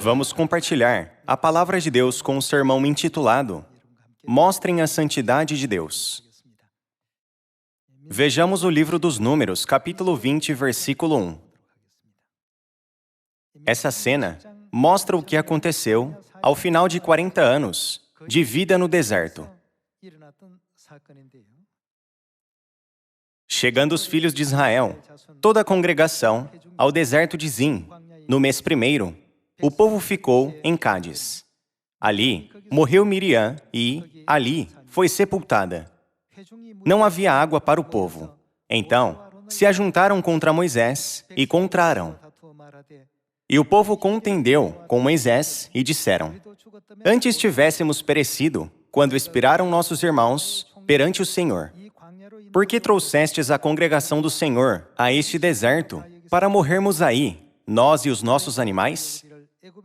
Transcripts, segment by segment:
Vamos compartilhar a palavra de Deus com um sermão intitulado Mostrem a Santidade de Deus. Vejamos o livro dos Números, capítulo 20, versículo 1. Essa cena mostra o que aconteceu ao final de 40 anos de vida no deserto. Chegando os filhos de Israel, toda a congregação, ao deserto de Zim, no mês primeiro, o povo ficou em Cádiz. Ali morreu Miriam e, ali, foi sepultada. Não havia água para o povo. Então, se ajuntaram contra Moisés e contra Arão. E o povo contendeu com Moisés e disseram: Antes tivéssemos perecido, quando expiraram nossos irmãos perante o Senhor. Por que trouxestes a congregação do Senhor a este deserto, para morrermos aí, nós e os nossos animais?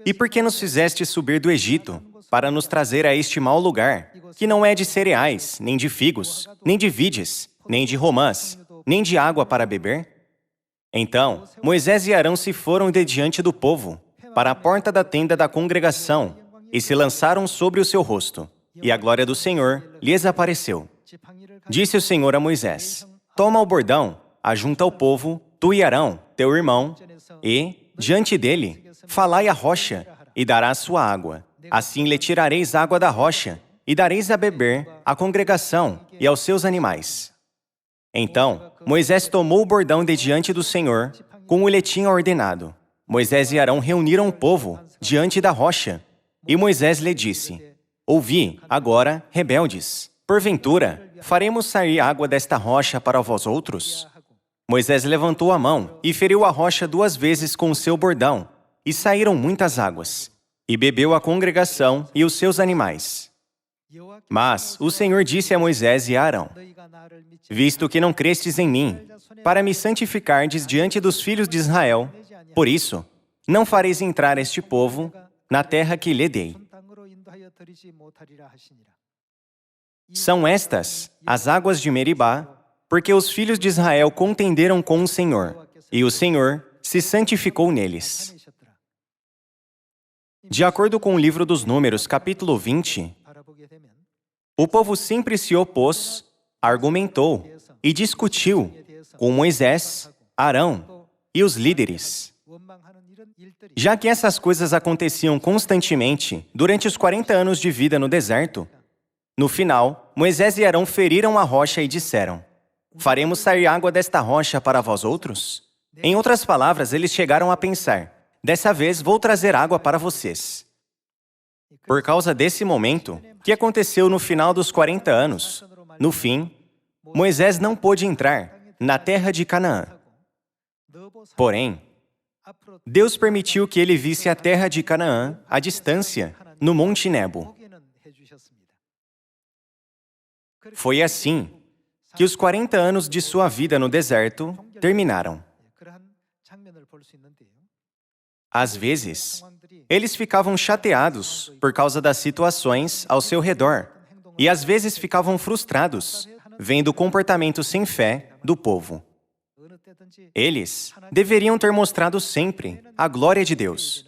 E por que nos fizeste subir do Egito, para nos trazer a este mau lugar, que não é de cereais, nem de figos, nem de vides, nem de romãs, nem de água para beber? Então, Moisés e Arão se foram de diante do povo, para a porta da tenda da congregação, e se lançaram sobre o seu rosto, e a glória do Senhor lhes apareceu. Disse o Senhor a Moisés: Toma o bordão, ajunta o povo, tu e Arão, teu irmão, e, diante dele, falai a rocha, e dará sua água. Assim lhe tirareis água da rocha, e dareis a beber à congregação e aos seus animais. Então, Moisés tomou o bordão de diante do Senhor, como lhe tinha ordenado. Moisés e Arão reuniram o povo diante da rocha, e Moisés lhe disse: Ouvi, agora, rebeldes, porventura, faremos sair água desta rocha para vós outros? Moisés levantou a mão e feriu a rocha 2 vezes com o seu bordão, e saíram muitas águas, e bebeu a congregação e os seus animais. Mas o Senhor disse a Moisés e a Arão: Visto que não crestes em mim, para me santificardes diante dos filhos de Israel, por isso, não fareis entrar este povo na terra que lhe dei. São estas as águas de Meribá, porque os filhos de Israel contenderam com o Senhor, e o Senhor se santificou neles. De acordo com o livro dos Números, capítulo 20, o povo sempre se opôs, argumentou e discutiu com Moisés, Arão e os líderes. Já que essas coisas aconteciam constantemente durante os 40 anos de vida no deserto, no final, Moisés e Arão feriram a rocha e disseram: Faremos sair água desta rocha para vós outros? Em outras palavras, eles chegaram a pensar: Dessa vez vou trazer água para vocês. Por causa desse momento, que aconteceu no final dos 40 anos, no fim, Moisés não pôde entrar na terra de Canaã. Porém, Deus permitiu que ele visse a terra de Canaã à distância, no Monte Nebo. Foi assim que os 40 anos de sua vida no deserto terminaram. Às vezes, eles ficavam chateados por causa das situações ao seu redor, e às vezes ficavam frustrados, vendo o comportamento sem fé do povo. Eles deveriam ter mostrado sempre a glória de Deus.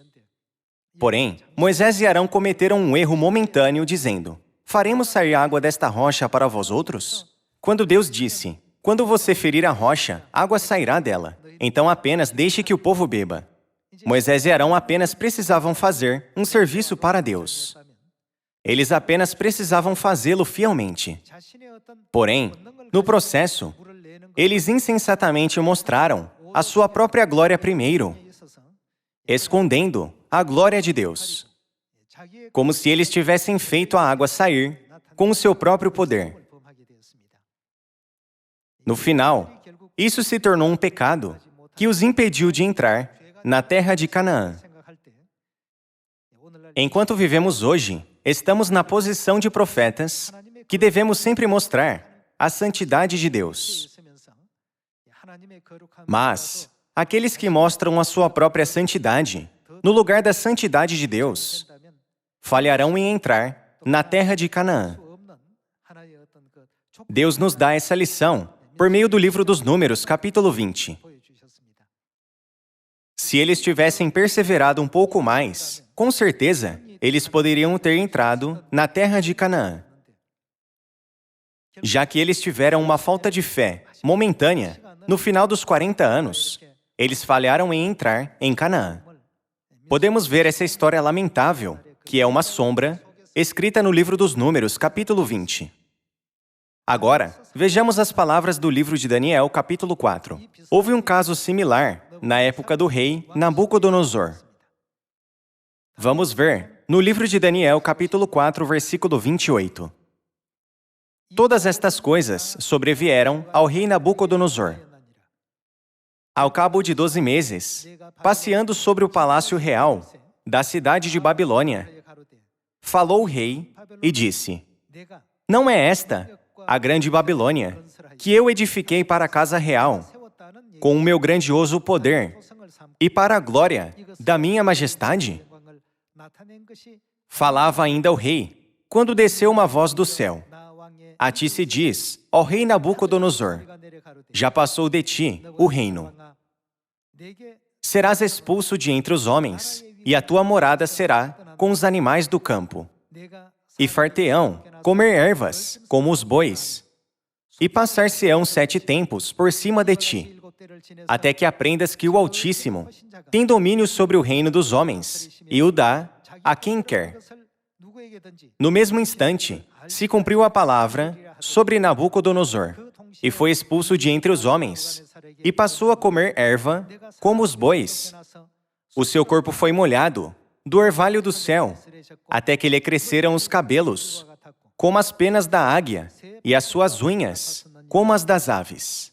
Porém, Moisés e Arão cometeram um erro momentâneo, dizendo: Faremos sair água desta rocha para vós outros? Quando Deus disse: Quando você ferir a rocha, água sairá dela. Então apenas deixe que o povo beba. Moisés e Arão apenas precisavam fazer um serviço para Deus. Eles apenas precisavam fazê-lo fielmente. Porém, no processo, eles insensatamente mostraram a sua própria glória primeiro, escondendo a glória de Deus, como se eles tivessem feito a água sair com o seu próprio poder. No final, isso se tornou um pecado que os impediu de entrar na terra de Canaã. Enquanto vivemos hoje, estamos na posição de profetas que devemos sempre mostrar a santidade de Deus. Mas aqueles que mostram a sua própria santidade no lugar da santidade de Deus falharão em entrar na terra de Canaã. Deus nos dá essa lição por meio do livro dos Números, capítulo 20. Se eles tivessem perseverado um pouco mais, com certeza, eles poderiam ter entrado na terra de Canaã. Já que eles tiveram uma falta de fé momentânea, no final dos 40 anos, eles falharam em entrar em Canaã. Podemos ver essa história lamentável, que é uma sombra, escrita no livro dos Números, capítulo 20. Agora, vejamos as palavras do livro de Daniel, capítulo 4. Houve um caso similar na época do rei Nabucodonosor. Vamos ver no livro de Daniel, capítulo 4, versículo 28. Todas estas coisas sobrevieram ao rei Nabucodonosor. Ao cabo de 12 meses, passeando sobre o palácio real da cidade de Babilônia, falou o rei e disse: Não é esta a grande Babilônia que eu edifiquei para a casa real, com o meu grandioso poder e para a glória da minha majestade? Falava ainda o rei, quando desceu uma voz do céu: A ti se diz, ó rei Nabucodonosor, já passou de ti o reino. Serás expulso de entre os homens, e a tua morada será com os animais do campo. E far-te-ão comer ervas, como os bois, e passar-se-ão 7 tempos por cima de ti, até que aprendas que o Altíssimo tem domínio sobre o reino dos homens, e o dá a quem quer. No mesmo instante, se cumpriu a palavra sobre Nabucodonosor, e foi expulso de entre os homens, e passou a comer erva, como os bois. O seu corpo foi molhado do orvalho do céu, até que lhe cresceram os cabelos, como as penas da águia, e as suas unhas, como as das aves.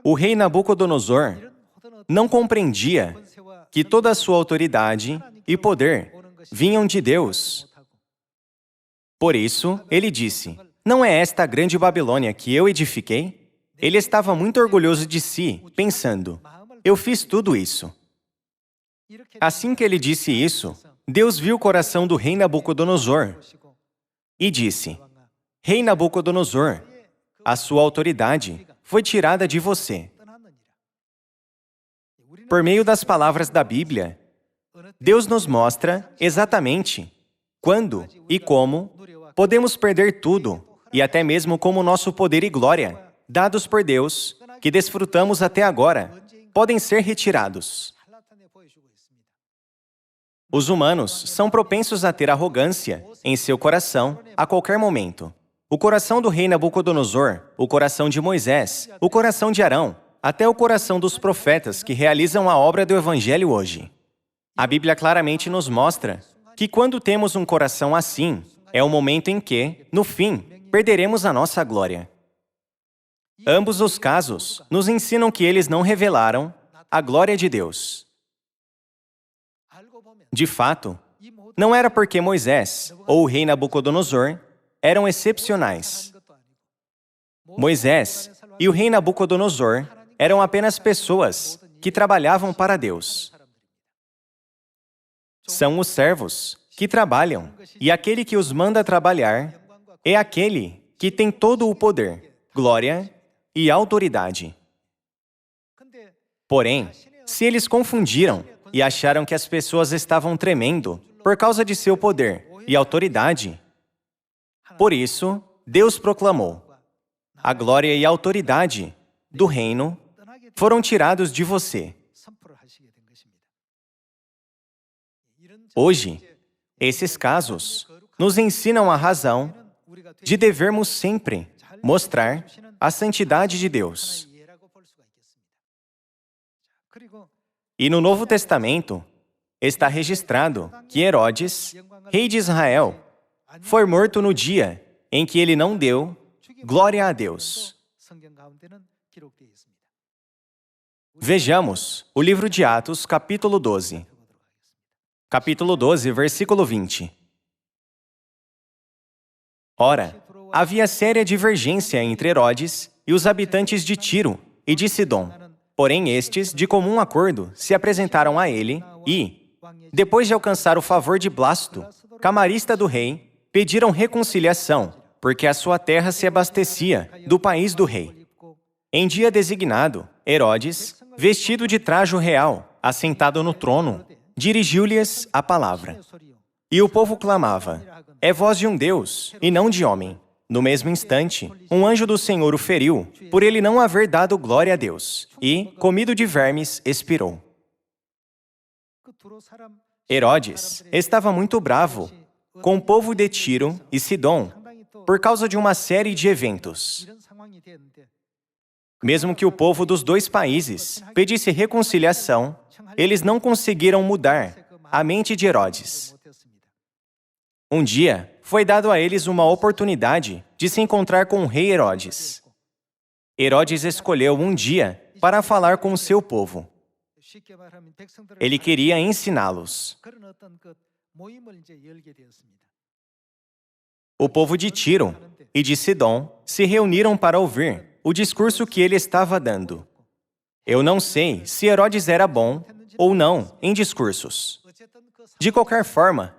O rei Nabucodonosor não compreendia que toda a sua autoridade e poder vinham de Deus. Por isso, ele disse: Não é esta a grande Babilônia que eu edifiquei? Ele estava muito orgulhoso de si, pensando: Eu fiz tudo isso. Assim que ele disse isso, Deus viu o coração do rei Nabucodonosor e disse: Rei Nabucodonosor, a sua autoridade foi tirada de você. Por meio das palavras da Bíblia, Deus nos mostra exatamente quando e como podemos perder tudo, e até mesmo como nosso poder e glória, dados por Deus, que desfrutamos até agora, podem ser retirados. Os humanos são propensos a ter arrogância em seu coração a qualquer momento. O coração do rei Nabucodonosor, o coração de Moisés, o coração de Arão, até o coração dos profetas que realizam a obra do Evangelho hoje. A Bíblia claramente nos mostra que quando temos um coração assim, é o momento em que, no fim, perderemos a nossa glória. Ambos os casos nos ensinam que eles não revelaram a glória de Deus. De fato, não era porque Moisés ou o rei Nabucodonosor eram excepcionais. Moisés e o rei Nabucodonosor eram apenas pessoas que trabalhavam para Deus. São os servos que trabalham, e aquele que os manda trabalhar é aquele que tem todo o poder, glória e autoridade. Porém, se eles confundiram e acharam que as pessoas estavam tremendo por causa de seu poder e autoridade, por isso, Deus proclamou: a glória e a autoridade do reino foram tirados de você. Hoje, esses casos nos ensinam a razão de devermos sempre mostrar a santidade de Deus. E no Novo Testamento está registrado que Herodes, rei de Israel, foi morto no dia em que ele não deu glória a Deus. Vejamos o livro de Atos, capítulo 12. Capítulo 12, versículo 20. Ora, havia séria divergência entre Herodes e os habitantes de Tiro e de Sidom. Porém, estes, de comum acordo, se apresentaram a ele e, depois de alcançar o favor de Blasto, camarista do rei, pediram reconciliação, porque a sua terra se abastecia do país do rei. Em dia designado, Herodes, vestido de trajo real, assentado no trono, dirigiu-lhes a palavra. E o povo clamava: é voz de um Deus, e não de homem. No mesmo instante, um anjo do Senhor o feriu, por ele não haver dado glória a Deus, e, comido de vermes, expirou. Herodes estava muito bravo com o povo de Tiro e Sidom por causa de uma série de eventos. Mesmo que o povo dos dois países pedisse reconciliação, eles não conseguiram mudar a mente de Herodes. Um dia, foi dado a eles uma oportunidade de se encontrar com o rei Herodes. Herodes escolheu um dia para falar com o seu povo. Ele queria ensiná-los. O povo de Tiro e de Sidom se reuniram para ouvir o discurso que ele estava dando. Eu não sei se Herodes era bom ou não em discursos. De qualquer forma,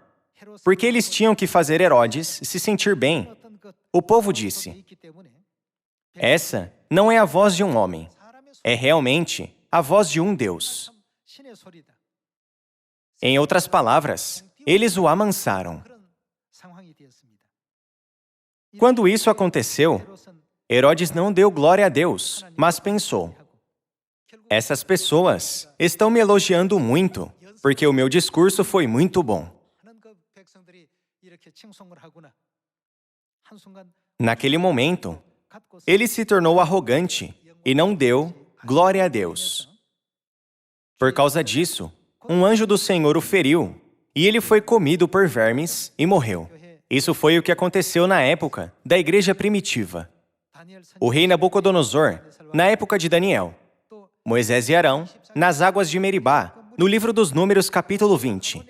porque eles tinham que fazer Herodes se sentir bem, o povo disse: essa não é a voz de um homem, é realmente a voz de um Deus. Em outras palavras, eles o amansaram. Quando isso aconteceu, Herodes não deu glória a Deus, mas pensou: essas pessoas estão me elogiando muito, porque o meu discurso foi muito bom. Naquele momento, ele se tornou arrogante e não deu glória a Deus. Por causa disso, um anjo do Senhor o feriu, e ele foi comido por vermes e morreu. Isso foi o que aconteceu na época da igreja primitiva. O rei Nabucodonosor, na época de Daniel, Moisés e Arão, nas águas de Meribá, no livro dos Números, capítulo 20,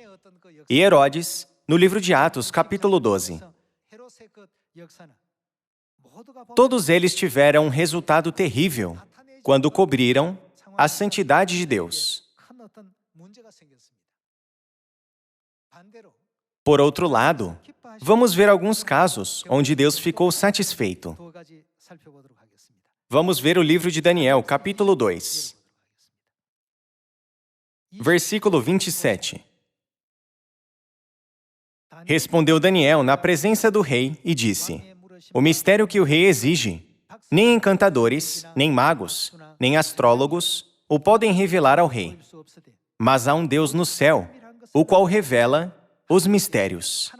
e Herodes, no livro de Atos, capítulo 12. Todos eles tiveram um resultado terrível quando cobriram a santidade de Deus. Por outro lado, vamos ver alguns casos onde Deus ficou satisfeito. Vamos ver o livro de Daniel, capítulo 2. Versículo 27. Respondeu Daniel na presença do rei e disse: o mistério que o rei exige, nem encantadores, nem magos, nem astrólogos o podem revelar ao rei. Mas há um Deus no céu, o qual revela os mistérios.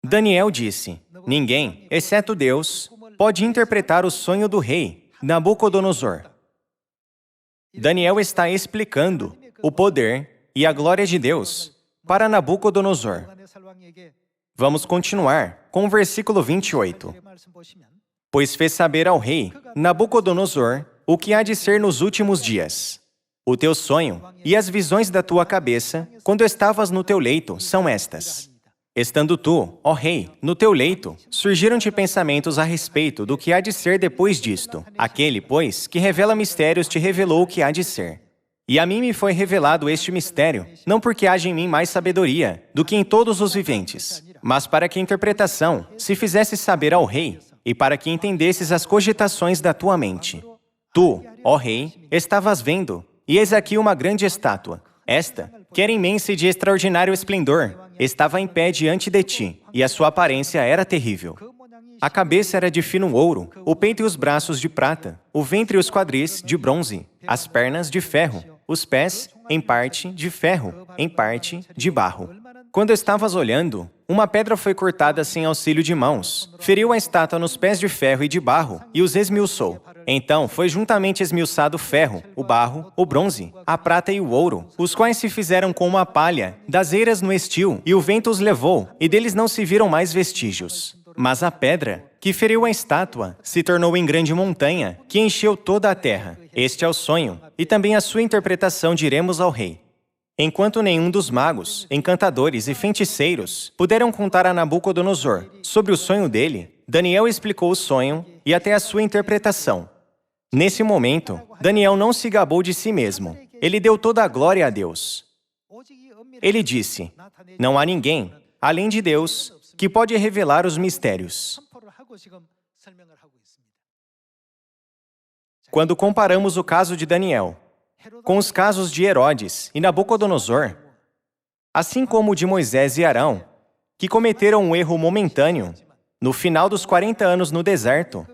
Daniel disse: ninguém, exceto Deus, pode interpretar o sonho do rei Nabucodonosor. Daniel está explicando o poder e a glória de Deus para Nabucodonosor. Vamos continuar com o versículo 28. Pois fez saber ao rei Nabucodonosor o que há de ser nos últimos dias. O teu sonho e as visões da tua cabeça, quando estavas no teu leito, são estas. Estando tu, ó rei, no teu leito, surgiram-te pensamentos a respeito do que há de ser depois disto. Aquele, pois, que revela mistérios te revelou o que há de ser. E a mim me foi revelado este mistério, não porque haja em mim mais sabedoria do que em todos os viventes, mas para que a interpretação se fizesse saber ao rei, e para que entendesses as cogitações da tua mente. Tu, ó rei, estavas vendo, e eis aqui uma grande estátua. Esta, que era imensa e de extraordinário esplendor, estava em pé diante de ti, e a sua aparência era terrível. A cabeça era de fino ouro, o peito e os braços de prata, o ventre e os quadris de bronze, as pernas de ferro, os pés, em parte, de ferro, em parte, de barro. Quando estavas olhando, uma pedra foi cortada sem auxílio de mãos, feriu a estátua nos pés de ferro e de barro, e os esmiuçou. Então foi juntamente esmiuçado o ferro, o barro, o bronze, a prata e o ouro, os quais se fizeram com uma palha das eiras no estio, e o vento os levou, e deles não se viram mais vestígios. Mas a pedra, que feriu a estátua, se tornou em grande montanha, que encheu toda a terra. Este é o sonho, e também a sua interpretação diremos ao rei. Enquanto nenhum dos magos, encantadores e feiticeiros puderam contar a Nabucodonosor sobre o sonho dele, Daniel explicou o sonho e até a sua interpretação. Nesse momento, Daniel não se gabou de si mesmo. Ele deu toda a glória a Deus. Ele disse: não há ninguém, além de Deus, que pode revelar os mistérios. Quando comparamos o caso de Daniel com os casos de Herodes e Nabucodonosor, assim como o de Moisés e Arão, que cometeram um erro momentâneo no final dos 40 anos no deserto,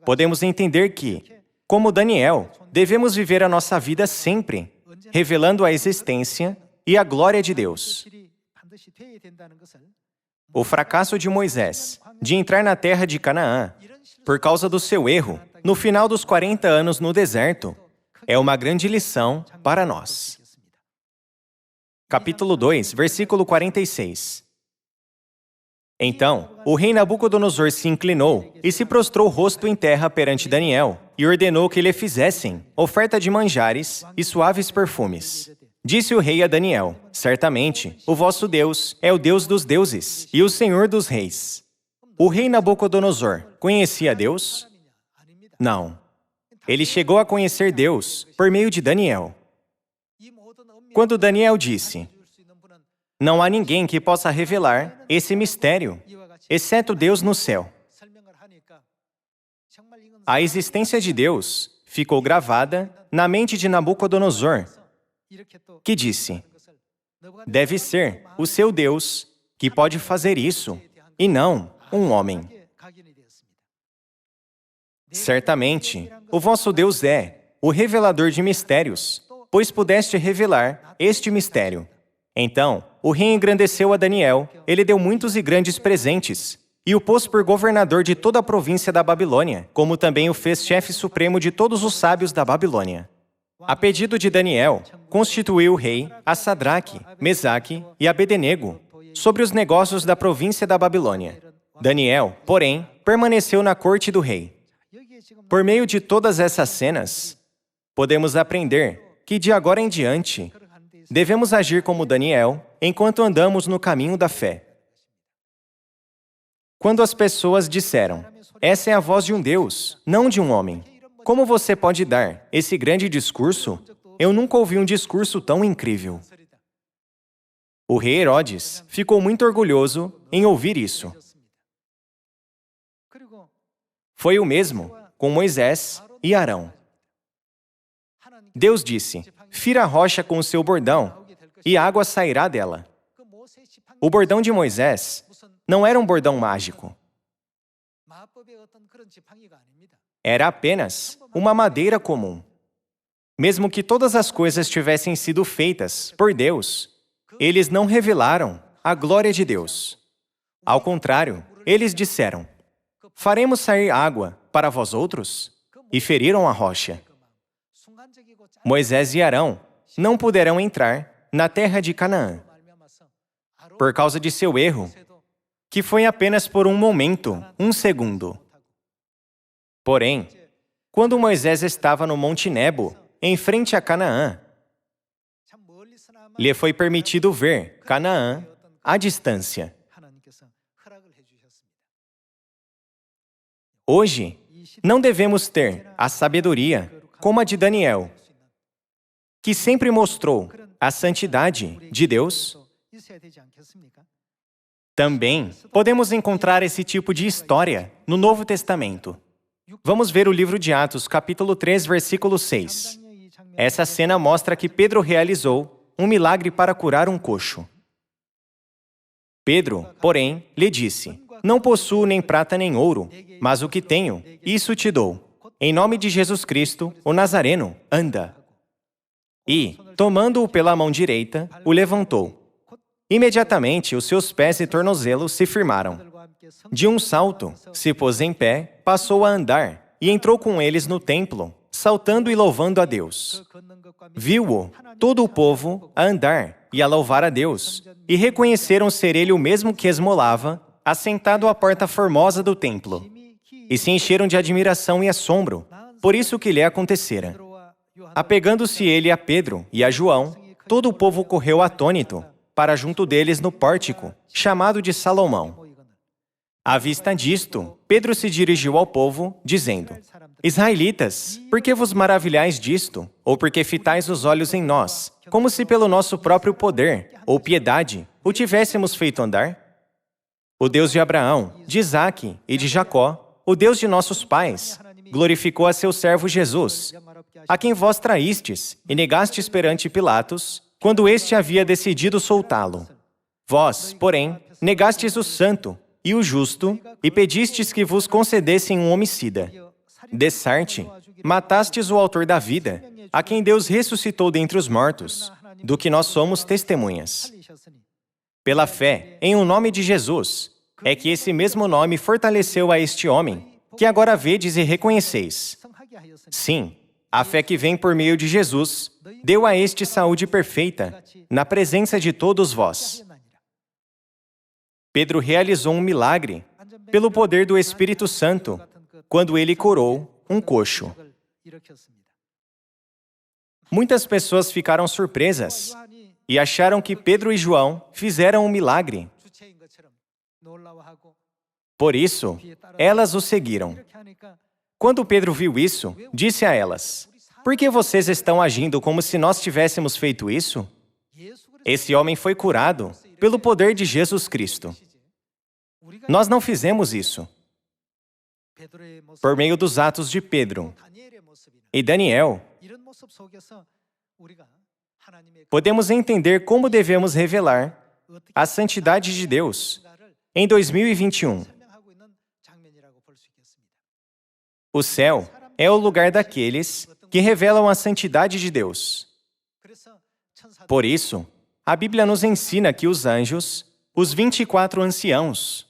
podemos entender que, como Daniel, devemos viver a nossa vida sempre, revelando a existência e a glória de Deus. O fracasso de Moisés de entrar na terra de Canaã, por causa do seu erro, no final dos 40 anos no deserto, é uma grande lição para nós. Capítulo 2, versículo 46. Então, o rei Nabucodonosor se inclinou e se prostrou o rosto em terra perante Daniel, e ordenou que lhe fizessem oferta de manjares e suaves perfumes. Disse o rei a Daniel: certamente, o vosso Deus é o Deus dos deuses e o Senhor dos reis. O rei Nabucodonosor conhecia Deus? Não. Ele chegou a conhecer Deus por meio de Daniel. Quando Daniel disse: não há ninguém que possa revelar esse mistério, exceto Deus no céu. A existência de Deus ficou gravada na mente de Nabucodonosor, que disse: deve ser o seu Deus que pode fazer isso, e não um homem. Certamente, o vosso Deus é o revelador de mistérios, pois pudeste revelar este mistério. Então, o rei engrandeceu a Daniel, ele deu muitos e grandes presentes, e o pôs por governador de toda a província da Babilônia, como também o fez chefe supremo de todos os sábios da Babilônia. A pedido de Daniel, constituiu o rei a Sadraque, Mesaque e Abednego sobre os negócios da província da Babilônia. Daniel, porém, permaneceu na corte do rei. Por meio de todas essas cenas, podemos aprender que de agora em diante, devemos agir como Daniel enquanto andamos no caminho da fé. Quando as pessoas disseram: essa é a voz de um Deus, não de um homem, como você pode dar esse grande discurso? Eu nunca ouvi um discurso tão incrível. O rei Herodes ficou muito orgulhoso em ouvir isso. Foi o mesmo com Moisés e Arão. Deus disse: fira a rocha com o seu bordão, e água sairá dela. O bordão de Moisés não era um bordão mágico. Era apenas uma madeira comum. Mesmo que todas as coisas tivessem sido feitas por Deus, eles não revelaram a glória de Deus. Ao contrário, eles disseram: faremos sair água para vós outros? E feriram a rocha. Moisés e Arão não puderam entrar na terra de Canaã, por causa de seu erro, que foi apenas por um momento, um segundo. Porém, quando Moisés estava no Monte Nebo, em frente a Canaã, lhe foi permitido ver Canaã à distância. Hoje, não devemos ter a sabedoria como a de Daniel, que sempre mostrou a santidade de Deus. Também podemos encontrar esse tipo de história no Novo Testamento. Vamos ver o livro de Atos, capítulo 3, versículo 6. Essa cena mostra que Pedro realizou um milagre para curar um coxo. Pedro, porém, lhe disse: não possuo nem prata nem ouro, mas o que tenho, isso te dou. Em nome de Jesus Cristo, o Nazareno, anda. E, tomando-o pela mão direita, o levantou. Imediatamente, os seus pés e tornozelos se firmaram. De um salto, se pôs em pé, passou a andar, e entrou com eles no templo, saltando e louvando a Deus. Viu-o todo o povo a andar e a louvar a Deus, e reconheceram ser ele o mesmo que esmolava, assentado à porta formosa do templo. E se encheram de admiração e assombro, por isso que lhe acontecera. Apegando-se ele a Pedro e a João, todo o povo correu atônito, para junto deles no pórtico, chamado de Salomão. À vista disto, Pedro se dirigiu ao povo, dizendo: Israelitas, por que vos maravilhais disto? Ou por que fitais os olhos em nós, como se pelo nosso próprio poder, ou piedade, o tivéssemos feito andar? O Deus de Abraão, de Isaque e de Jacó, o Deus de nossos pais, glorificou a seu servo Jesus, a quem vós traístes e negastes perante Pilatos, quando este havia decidido soltá-lo. Vós, porém, negastes o santo e o justo e pedistes que vos concedessem um homicida. Dessarte, matastes o autor da vida, a quem Deus ressuscitou dentre os mortos, do que nós somos testemunhas. Pela fé em o nome de Jesus, é que esse mesmo nome fortaleceu a este homem, que agora vedes e reconheceis. Sim, a fé que vem por meio de Jesus deu a este saúde perfeita, na presença de todos vós. Pedro realizou um milagre, pelo poder do Espírito Santo, quando ele curou um coxo. Muitas pessoas ficaram surpresas e acharam que Pedro e João fizeram um milagre. Por isso, elas o seguiram. Quando Pedro viu isso, disse a elas: "Por que vocês estão agindo como se nós tivéssemos feito isso? Esse homem foi curado pelo poder de Jesus Cristo. Nós não fizemos isso." Por meio dos atos de Pedro e Daniel, podemos entender como devemos revelar a santidade de Deus em 2021. O céu é o lugar daqueles que revelam a santidade de Deus. Por isso, a Bíblia nos ensina que os anjos, os 24 anciãos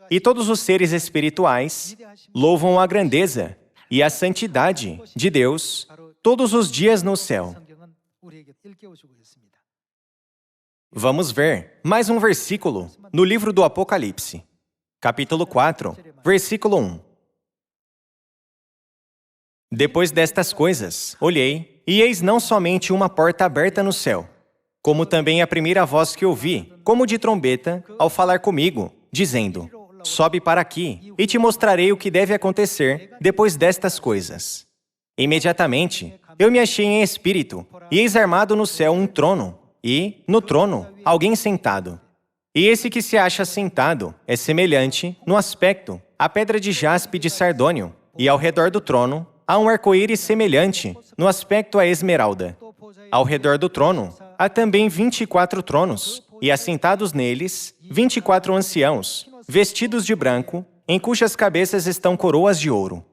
e todos os seres espirituais louvam a grandeza e a santidade de Deus todos os dias no céu. Vamos ver mais um versículo no livro do Apocalipse, capítulo 4, versículo 1. Depois destas coisas, olhei, e eis não somente uma porta aberta no céu, como também a primeira voz que ouvi, como de trombeta, ao falar comigo, dizendo: "Sobe para aqui, e te mostrarei o que deve acontecer depois destas coisas." Imediatamente, eu me achei em espírito, e eis armado no céu um trono, e, no trono, alguém sentado. E esse que se acha sentado é semelhante, no aspecto, à pedra de jaspe de sardônio, e ao redor do trono há um arco-íris semelhante, no aspecto à esmeralda. Ao redor do trono há também 24 tronos, e assentados neles, 24 anciãos, vestidos de branco, em cujas cabeças estão coroas de ouro.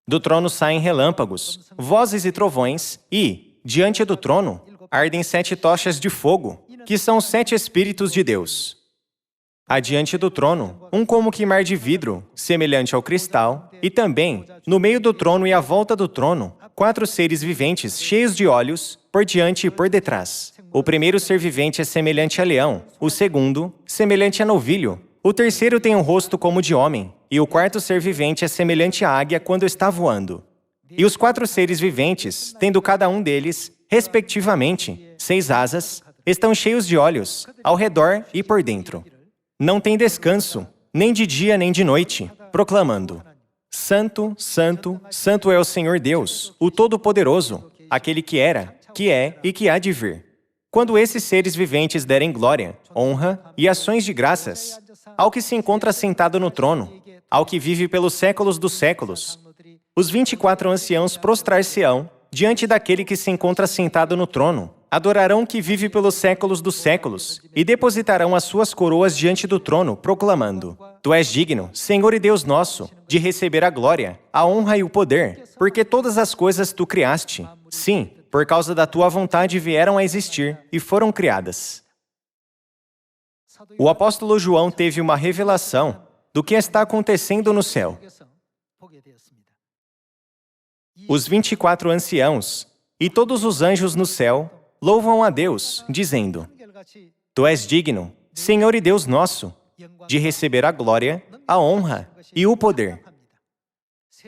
Do trono saem relâmpagos, vozes e trovões, e, diante do trono, ardem 7 tochas de fogo, que são 7 Espíritos de Deus. Adiante do trono, um como que mar de vidro, semelhante ao cristal, e também, no meio do trono e à volta do trono, 4 seres viventes cheios de olhos, por diante e por detrás. O primeiro ser vivente é semelhante a leão, o segundo, semelhante a novilho, o terceiro tem um rosto como de homem, e o quarto ser vivente é semelhante à águia quando está voando. E os 4 seres viventes, tendo cada um deles, respectivamente, 6 asas, estão cheios de olhos, ao redor e por dentro. Não tem descanso, nem de dia nem de noite, proclamando: "Santo, Santo, Santo é o Senhor Deus, o Todo-Poderoso, aquele que era, que é e que há de vir." Quando esses seres viventes derem glória, honra e ações de graças ao que se encontra sentado no trono, ao que vive pelos séculos dos séculos, os 24 anciãos prostrar-se-ão diante daquele que se encontra sentado no trono, adorarão o que vive pelos séculos dos séculos e depositarão as suas coroas diante do trono, proclamando: "Tu és digno, Senhor e Deus nosso, de receber a glória, a honra e o poder, porque todas as coisas tu criaste. Sim, por causa da tua vontade vieram a existir e foram criadas." O apóstolo João teve uma revelação do que está acontecendo no céu. Os 24 anciãos e todos os anjos no céu louvam a Deus, dizendo: "Tu és digno, Senhor e Deus nosso, de receber a glória, a honra e o poder."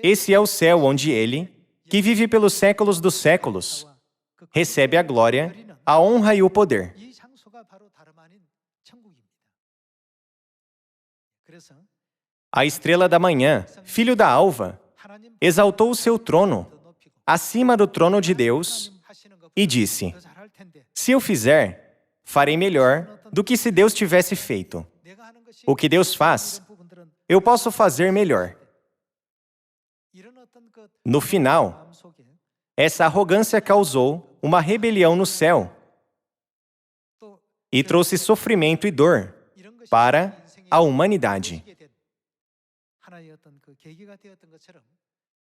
Esse é o céu onde Ele, que vive pelos séculos dos séculos, recebe a glória, a honra e o poder. A estrela da manhã, filho da alva, exaltou o seu trono acima do trono de Deus e disse: "Se eu fizer, farei melhor do que se Deus tivesse feito. O que Deus faz, eu posso fazer melhor." No final, essa arrogância causou uma rebelião no céu e trouxe sofrimento e dor para a humanidade.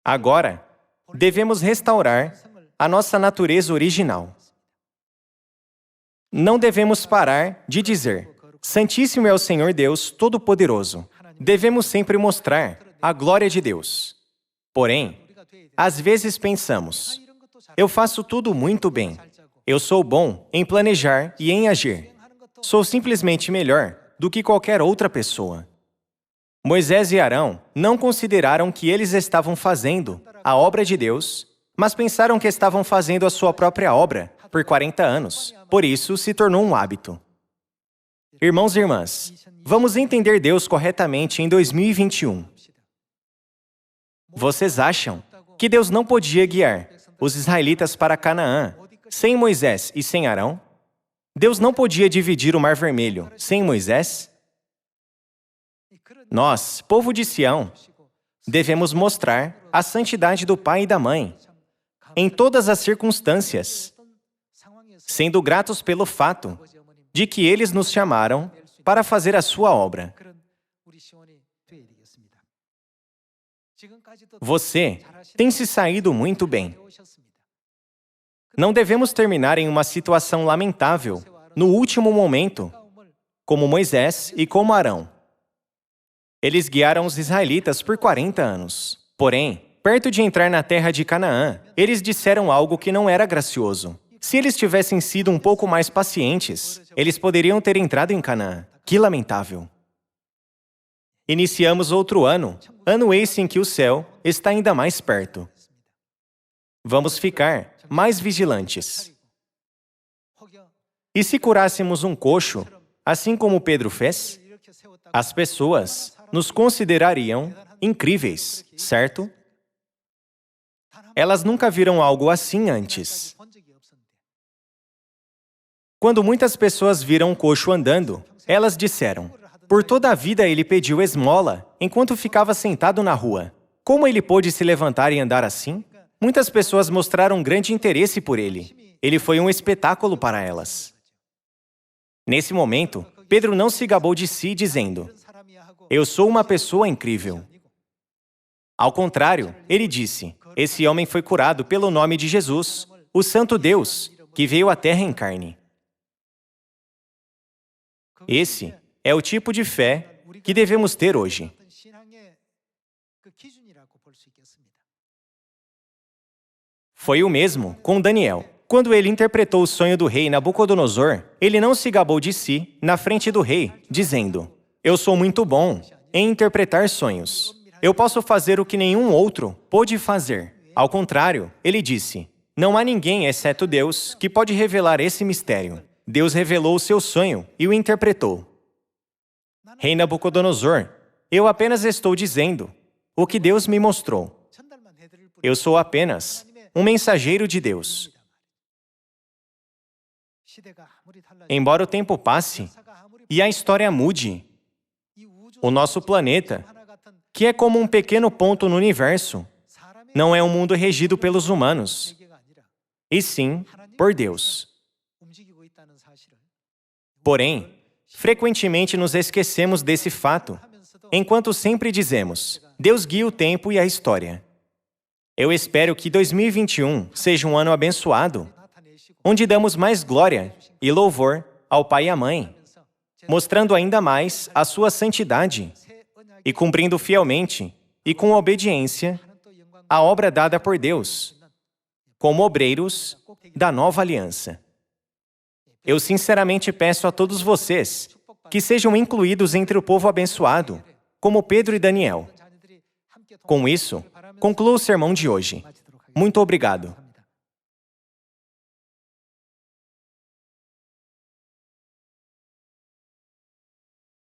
Agora, devemos restaurar a nossa natureza original. Não devemos parar de dizer: Santíssimo é o Senhor Deus Todo-Poderoso. Devemos sempre mostrar a glória de Deus. Porém, às vezes pensamos: eu faço tudo muito bem. Eu sou bom em planejar e em agir. Sou simplesmente melhor do que qualquer outra pessoa. Moisés e Arão não consideraram que eles estavam fazendo a obra de Deus, mas pensaram que estavam fazendo a sua própria obra por 40 anos. Por isso, se tornou um hábito. Irmãos e irmãs, vamos entender Deus corretamente em 2021. Vocês acham que Deus não podia guiar os israelitas para Canaã sem Moisés e sem Arão? Deus não podia dividir o Mar Vermelho sem Moisés? Nós, povo de Sião, devemos mostrar a santidade do pai e da mãe em todas as circunstâncias, sendo gratos pelo fato de que eles nos chamaram para fazer a sua obra. Você tem se saído muito bem. Não devemos terminar em uma situação lamentável no último momento, como Moisés e como Arão. Eles guiaram os israelitas por 40 anos. Porém, perto de entrar na terra de Canaã, eles disseram algo que não era gracioso. Se eles tivessem sido um pouco mais pacientes, eles poderiam ter entrado em Canaã. Que lamentável! Iniciamos outro ano esse em que o céu está ainda mais perto. Vamos ficar mais vigilantes. E se curássemos um coxo, assim como Pedro fez, as pessoas nos considerariam incríveis, certo? Elas nunca viram algo assim antes. Quando muitas pessoas viram um coxo andando, elas disseram: por toda a vida ele pediu esmola enquanto ficava sentado na rua. Como ele pôde se levantar e andar assim? Muitas pessoas mostraram grande interesse por ele. Ele foi um espetáculo para elas. Nesse momento, Pedro não se gabou de si, dizendo: eu sou uma pessoa incrível. Ao contrário, ele disse: esse homem foi curado pelo nome de Jesus, o Santo Deus, que veio à terra em carne. Esse é o tipo de fé que devemos ter hoje. Foi o mesmo com Daniel. Quando ele interpretou o sonho do rei Nabucodonosor, ele não se gabou de si na frente do rei, dizendo: eu sou muito bom em interpretar sonhos. Eu posso fazer o que nenhum outro pôde fazer. Ao contrário, ele disse: não há ninguém, exceto Deus, que pode revelar esse mistério. Deus revelou o seu sonho e o interpretou. Rei Nabucodonosor, eu apenas estou dizendo o que Deus me mostrou. Eu sou apenas um mensageiro de Deus. Embora o tempo passe e a história mude, o nosso planeta, que é como um pequeno ponto no universo, não é um mundo regido pelos humanos, e sim por Deus. Porém, frequentemente nos esquecemos desse fato, enquanto sempre dizemos: Deus guia o tempo e a história. Eu espero que 2021 seja um ano abençoado, onde damos mais glória e louvor ao Pai e à Mãe, mostrando ainda mais a sua santidade e cumprindo fielmente e com obediência a obra dada por Deus, como obreiros da nova aliança. Eu sinceramente peço a todos vocês que sejam incluídos entre o povo abençoado, como Pedro e Daniel. Com isso, concluo o sermão de hoje. Muito obrigado.